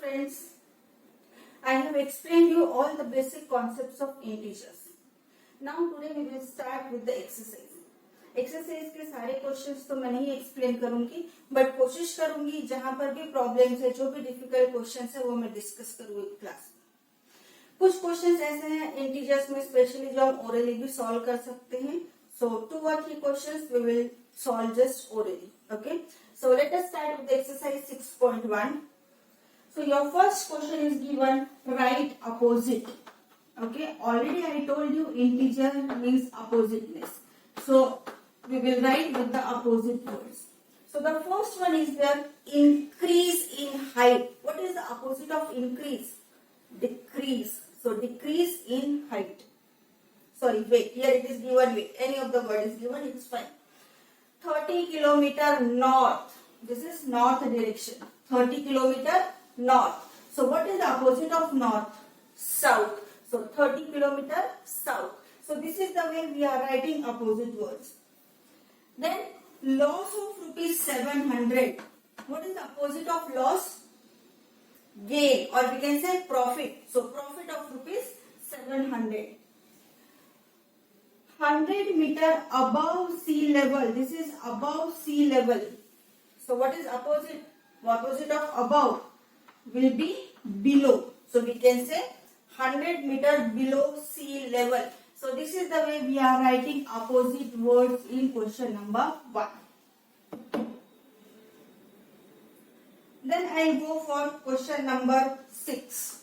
friends, I have explained you all the basic concepts of integers. Now today we will start with the exercise. Exercise के सारे questions तो मैं नहीं explain करूंगी, but कोशिश करूंगी जहां पर भी प्रॉब्लम्स है, जो भी डिफिकल्ट क्वेश्चंस है वो मैं डिस्कस करूंगी क्लास में। कुछ क्वेश्चंस ऐसे हैं इंटीजर्स में स्पेशली जो हम ओरली भी सॉल्व कर सकते हैं। So 2 or 3 questions we will solve just orally. Okay, so let us start with exercise 6.1. So your first question is given, write opposite. Okay, already I told you integer means oppositeness. So we will write with the opposite words. So the first one is there, increase in height. What is the opposite of increase? Decrease. So decrease in height. Sorry, weight. Here it is given weight. Any of the word is given, it is fine. 30 kilometer north. This is north direction. 30 kilometer north. So what is the opposite of north? South. So 30 kilometer south. So this is the way we are writing opposite words. Then loss of rupees 700. What is the opposite of loss? Gain, or we can say profit. So profit of rupees 700. 100 meter above sea level. This is above sea level. So what is opposite? Opposite of above will be below. So we can say 100 meter below sea level. So this is the way we are writing opposite words in question number 1. Then I go for question number 6.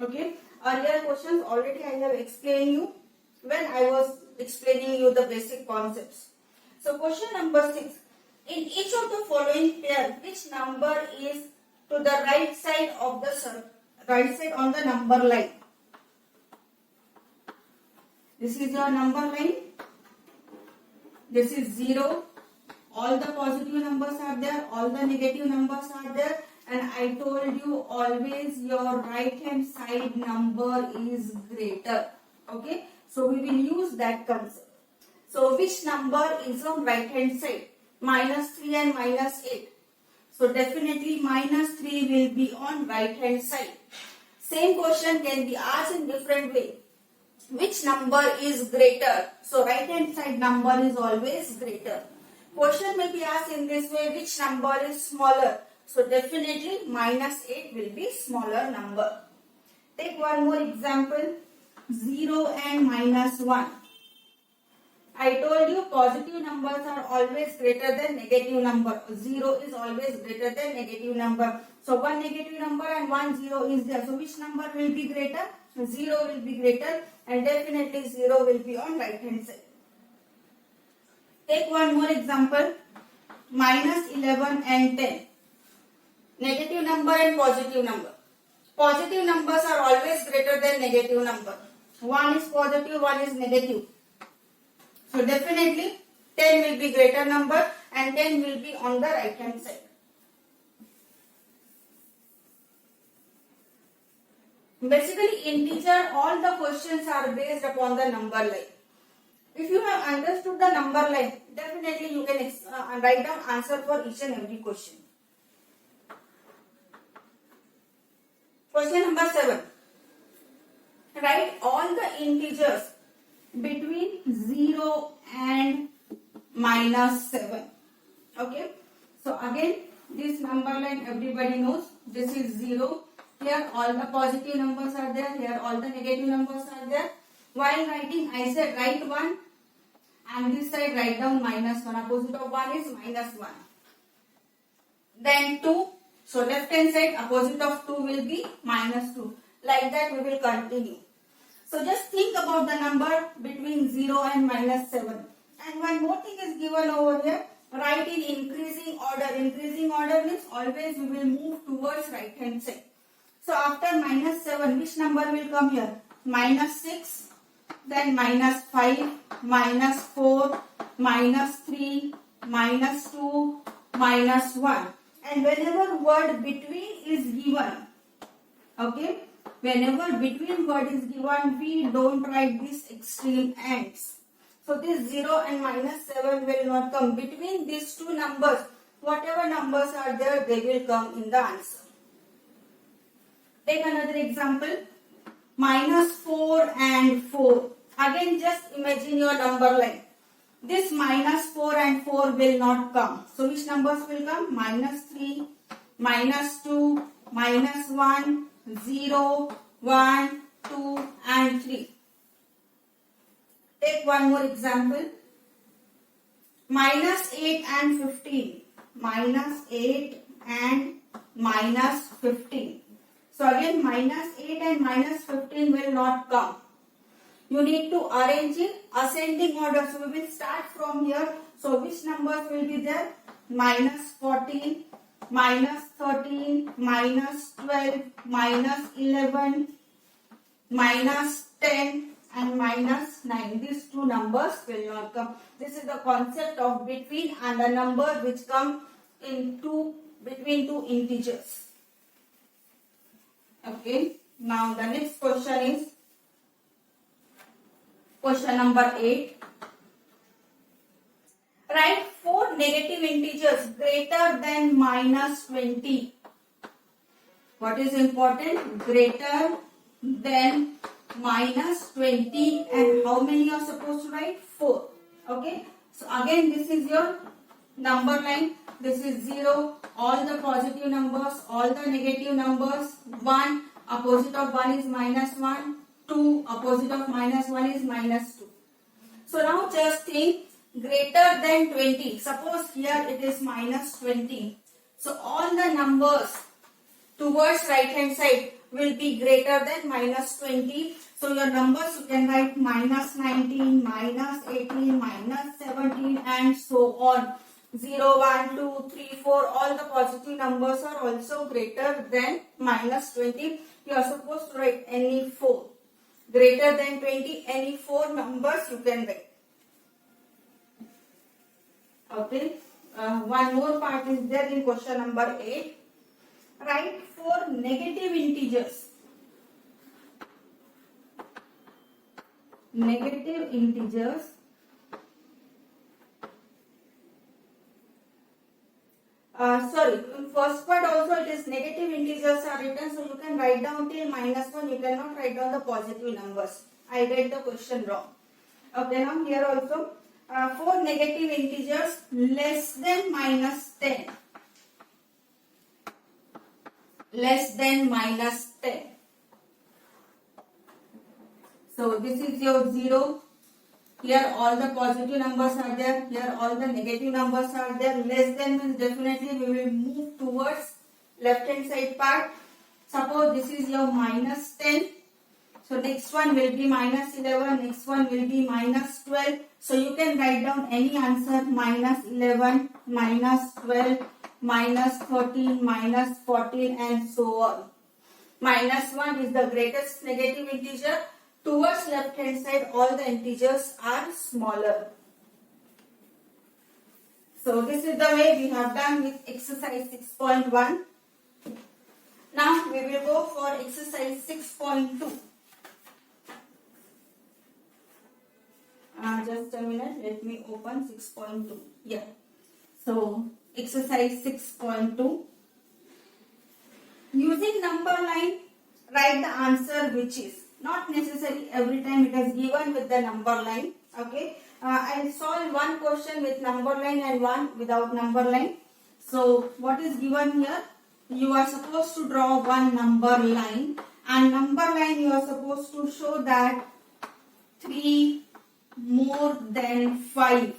Okay, earlier questions already I have explained you when I was explaining you the basic concepts. So question number 6. In each of the following pair, which number is to the right side of the right side on the number line? This is your number line. This is 0. All the positive numbers are there, all the negative numbers are there, and I told you always your right hand side number is greater. Okay, so we will use that concept. So which number is on right hand side? -3 and -8. So definitely -3 will be on right hand side. Same question can be asked in different way. Which number is greater? So right hand side number is always greater. Question may be asked in this way, which number is smaller? So definitely -8 will be smaller number. Take one more example, 0 and -1. I told you positive numbers are always greater than negative number. 0 is always greater than negative number. So one negative number and one 0 is there. So which number will be greater? 0 will be greater, and definitely 0 will be on right hand side. Take one more example, -11 and 10. Negative number and positive number. Positive numbers are always greater than negative number. One is positive, one is negative. So definitely 10 will be greater number and 10 will be on the right hand side. Basically integer, all the questions are based upon the number line. If you have understood the number line, definitely you can write down answer for each and every question. Question number 7. Write all the integers between 0 and -7. Okay, so again this number line everybody knows. This is 0. Here all the positive numbers are there, here all the negative numbers are there. While writing I said write 1 and this side write down -1. Opposite of 1 is -1. Then 2. So left hand side opposite of 2 will be -2. Like that we will continue. So just think about the number between 0 and -7. And one more thing is given over here. Write in increasing order. Increasing order means always we will move towards right hand side. So after -7, which number will come here? -6, then -5, -4, -3, -2, -1. And whenever word between is given, okay, whenever between word is given, we don't write these extreme ends. So this 0 and -7 will not come. Between these two numbers, whatever numbers are there, they will come in the answer. Take another example. Minus 4 and 4. Again, just imagine your number line. This minus 4 and 4 will not come. So which numbers will come? Minus 3, minus 2, minus 1, 0, 1, 2 and 3. Take one more example. Minus 8 and 15. Minus 8 and minus 15. So again, minus 8 and minus 15 will not come. You need to arrange in ascending order. So we will start from here. So which numbers will be there? Minus 14, minus 13, minus 12, minus 11, minus 10 and minus 9. These two numbers will not come. This is the concept of between and the number which come in between two integers. Okay. Now the next question is question number 8. Write 4 negative integers greater than minus 20. What is important? Greater than minus 20, and how many you are supposed to write? 4. Okay. So again, this is your number line. This is 0. All the positive numbers, all the negative numbers. 1. Opposite of 1 is minus 1. 2. Opposite of minus 1 is minus 2. So now just think, greater than 20. Suppose here it is minus 20. So all the numbers towards right hand side will be greater than minus 20. So your numbers you can write minus 19, minus 18, minus 17 and so on. 0, 1, 2, 3, 4. All the positive numbers are also greater than minus 20. You are supposed to write any 4. Greater than 20, any 4 numbers you can write. Okay. One more part is there in question number 8. Write 4 negative integers. Negative integers. Sorry, in first part also it is negative integers are written, so you can write down till minus 1. You cannot write down the positive numbers. I read the question wrong. Okay, now here also 4 negative integers less than minus 10. Less than minus 10. So this is your 0. Here all the positive numbers are there. Here all the negative numbers are there. Less than means definitely we will move towards left hand side part. Suppose this is your minus 10. So next one will be minus 11. Next one will be minus 12. So you can write down any answer: minus 11, minus 12, minus 13, minus 14 and so on. Minus 1 is the greatest negative integer. Towards left hand side all the integers are smaller. So this is the way we have done with exercise 6.1. Now we will go for exercise 6.2. Just a minute, let me open 6.2. Yeah. So exercise 6.2. Using number line, write the answer which is. Not necessary every time it is given with the number line. Okay. I'll solve one question with number line and one without number line. So what is given here? You are supposed to draw one number line, and number line you are supposed to show that 3 more than 5.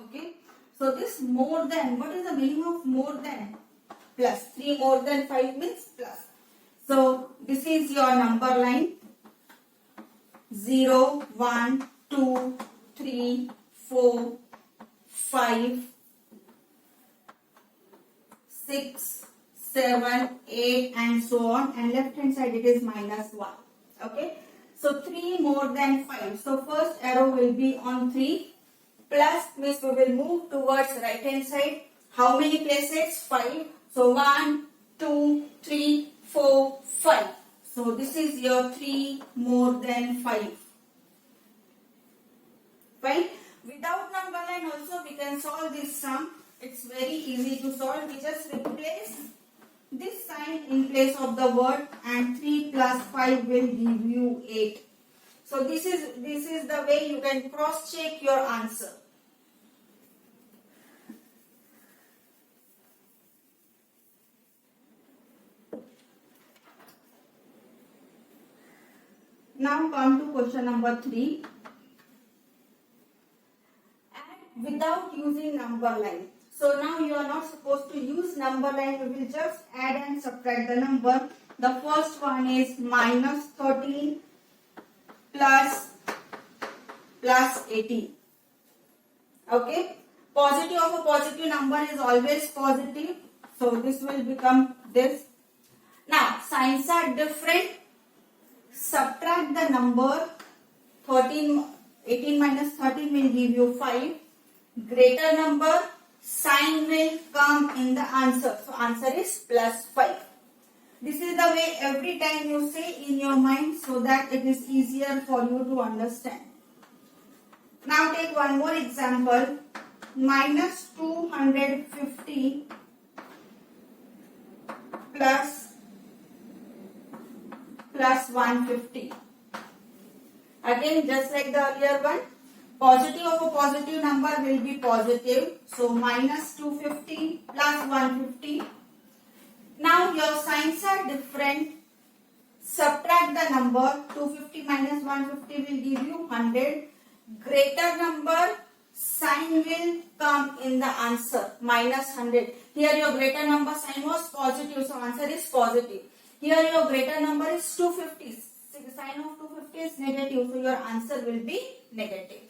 Okay. So this more than, what is the meaning of more than? Plus. 3 more than 5 means plus. So this is your number line. 0, 1, 2, 3, 4, 5, 6, 7, 8 and so on, and left hand side it is minus 1. Okay. So 3 more than 5. So first arrow will be on 3. Plus means we will move towards right hand side. How many places? 5. So 1, 2, 3, 4, 5. So this is your 3 more than 5. Fine. Without number line also we can solve this sum. It's very easy to solve. We just replace this sign in place of the word, and 3 plus 5 will give you 8. So this is the way you can cross check your answer. Now come to question number 3. Add without using number line. So now you are not supposed to use number line. We will just add and subtract the number. The first one is minus 13 plus 18. Okay. Positive of a positive number is always positive. So this will become this. Now signs are different. Subtract the number 18 minus 13 will give you 5. Greater number, sign will come in the answer. So answer is plus 5. This is the way every time you say in your mind so that it is easier for you to understand. Now take one more example. Minus 250 plus 150. Again, just like the earlier one, positive of a positive number will be positive. So minus 250 plus 150. Now your signs are different. Subtract the number. 250 minus 150 will give you 100. Greater number, sign will come in the answer. Minus 100. Here your greater number sign was positive. So answer is positive. Here your greater number is 250. The sign of 250 is negative. So your answer will be negative.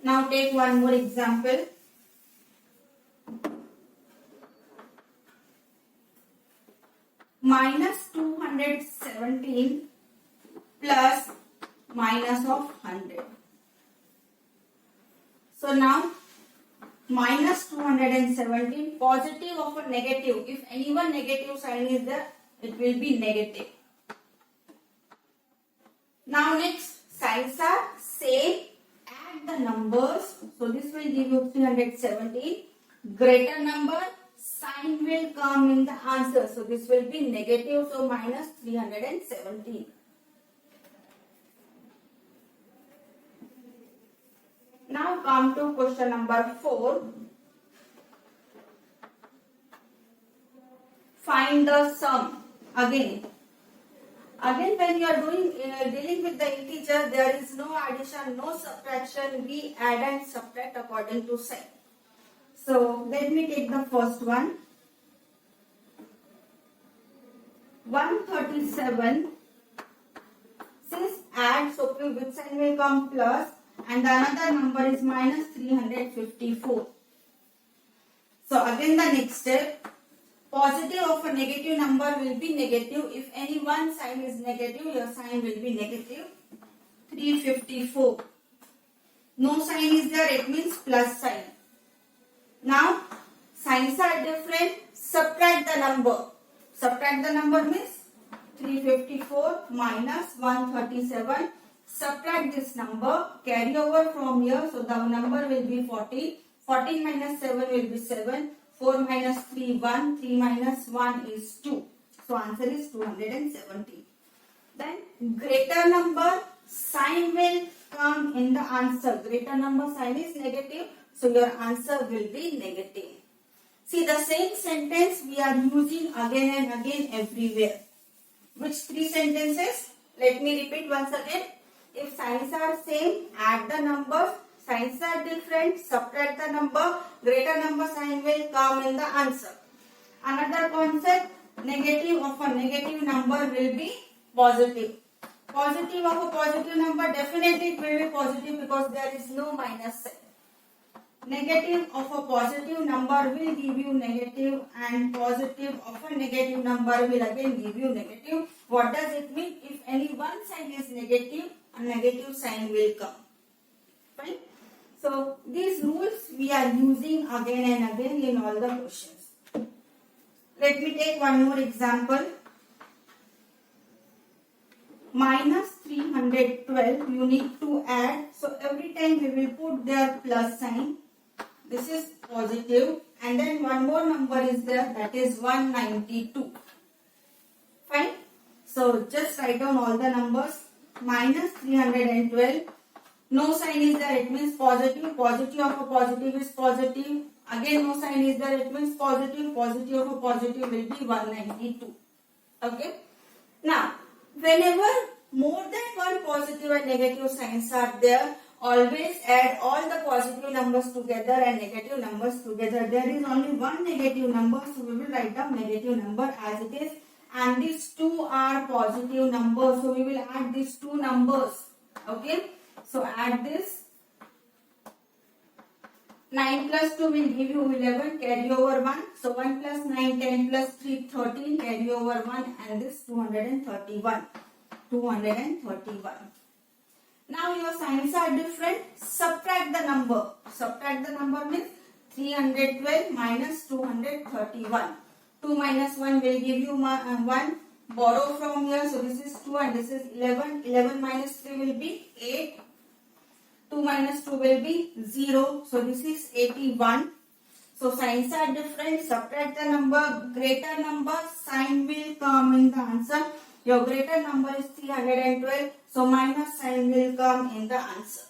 Now take one more example. Minus 217 plus minus of 100. So now minus 217, positive of a negative. If any one negative sign is there, it will be negative. Now next, signs are same. Add the numbers. So this will give you 317. Greater number, sign will come in the answer. So this will be negative. So minus 317. Now come to question number 4. Find the sum. Again when you are dealing with the integer, there is no addition, no subtraction. We add and subtract according to sign. So let me take the first one. 137. Since add, so which sign will come plus, and the another number is minus 354. So again the next step. Positive of a negative number will be negative. If any one sign is negative, your sign will be negative. 354. No sign is there, it means plus sign. Now, signs are different. Subtract the number. Subtract the number means 354 minus 137. Subtract this number. Carry over from here. So, the number will be 14. 14 minus 7 will be 7. 4 minus 3, 1. 3 minus 1 is 2. So, answer is 270. Then, greater number, sign will come in the answer. Greater number sign is negative. So, your answer will be negative. See, the same sentence we are using again and again everywhere. Which 3 sentences? Let me repeat once again. If signs are same, add the numbers. Signs are different, subtract the number. Greater number sign will come in the answer. Another concept, negative of a negative number will be positive. Positive of a positive number, definitely it will be positive because there is no minus sign. Negative of a positive number will give you negative, and positive of a negative number will again give you negative. What does it mean? If any one sign is negative, a negative sign will come. Fine. So these rules we are using again and again in all the questions. Let me take one more example. Minus 312 you need to add. So every time we will put their plus sign. This is positive, and then one more number is there, that is 192. Fine. So just write down all the numbers. Minus 312. No sign is there, it means positive. Positive of a positive is positive. Again no sign is there, it means positive. Positive of a positive will be 192. Okay. Now, whenever more than one positive and negative signs are there, always add all the positive numbers together and negative numbers together. There is only one negative number, so we will write down negative number as it is. And these two are positive numbers, so we will add these two numbers. Okay. So add this. 9 plus 2 will give you 11, carry over 1. So 1 plus 9, 10 plus 3, 13, carry over 1, and this 231. 231. Now your signs are different. Subtract the number. Subtract the number means 312 minus 231. 2 minus 1 will give you 1. Borrow from here. So this is 2 and this is 11. 11 minus 3 will be 8. 2 minus 2 will be 0. So this is 81. So signs are different. Subtract the number. Greater number sign will come in the answer. Your greater number is 312. So minus sign will come in the answer.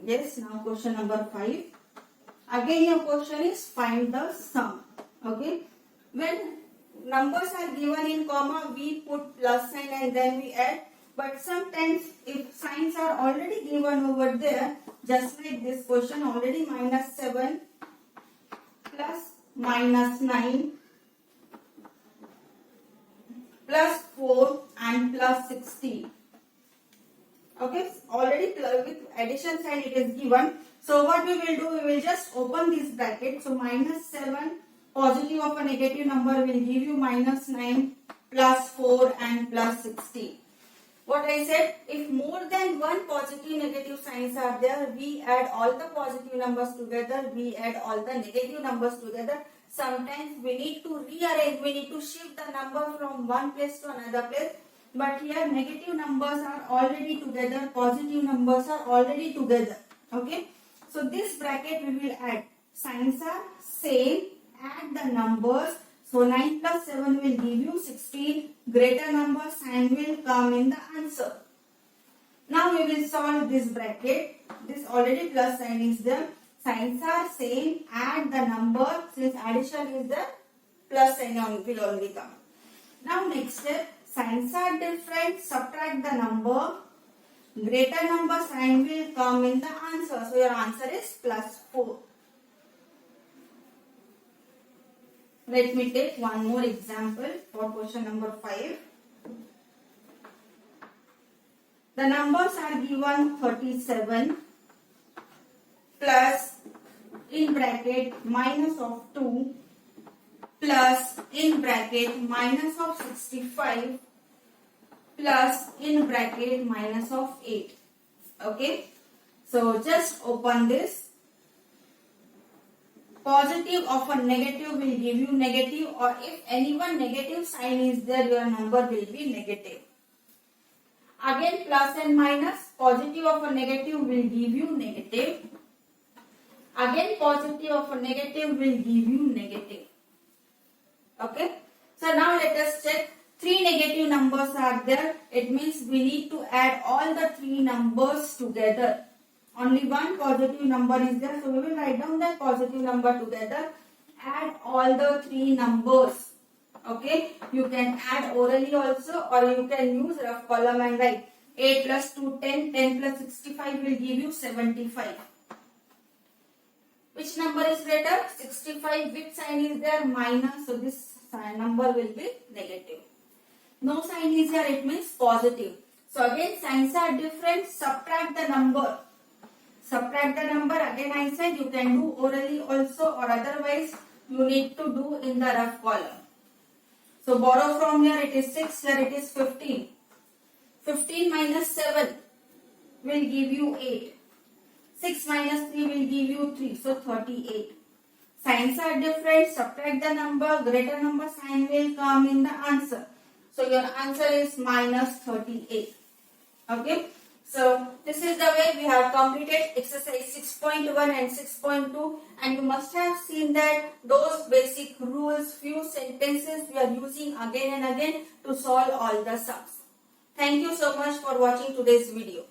Yes, now question number 5. Again your question is find the sum. Okay. When numbers are given in comma, we put plus sign and then we add. But sometimes if signs are already given over there, just like this question, already minus 7 plus minus 9 plus 4 and plus 16. Okay, already with addition sign it is given. So what we will do, we will just open this bracket. So minus 7 positive of a negative number will give you minus 9 plus 4 and plus 16. What I said, if more than one positive negative signs are there, we add all the positive numbers together, we add all the negative numbers together. Sometimes we need to rearrange, we need to shift the number from one place to another place. But here negative numbers are already together, positive numbers are already together. Okay. So this bracket we will add. Signs are same, add the numbers. So 9 plus 7 will give you 16. Greater number sign will come in the answer. Now we will solve this bracket. This already plus sign is there. Signs are same, add the number. Since addition is there, plus sign will only come. Now next step. Signs are different, subtract the number. Greater number sign will come in the answer. So your answer is plus 4. Let me take one more example for question number 5. The numbers are given 37 plus in bracket minus of 2 plus in bracket minus of 65 plus in bracket minus of 8. Okay. So just open this. Positive of a negative will give you negative, or if any one negative sign is there, your number will be negative. Again plus and minus, positive of a negative will give you negative. Again positive of a negative will give you negative. Okay. So now let us check. 3 negative numbers are there. It means we need to add all the 3 numbers together. Only one positive number is there. So we will write down that positive number together. Add all the 3 numbers. Okay. You can add orally also, or you can use rough column and write 8 plus 2, 10. 10 plus 65 will give you 75. Which number is greater? 65. Which sign is there? Minus. So this number will be negative. No sign is here, it means positive. So again signs are different. Subtract the number. Subtract the number. Again I said you can do orally also, or otherwise you need to do in the rough column. So borrow from here, it is 6, here it is 15. 15 minus 7 will give you 8. 6 minus 3 will give you 3. So 38. Signs are different. Subtract the number. Greater number sign will come in the answer. So your answer is minus 38. Okay. So this is the way we have completed exercise 6.1 and 6.2, and you must have seen that those basic rules, few sentences we are using again and again to solve all the sums. Thank you so much for watching today's video.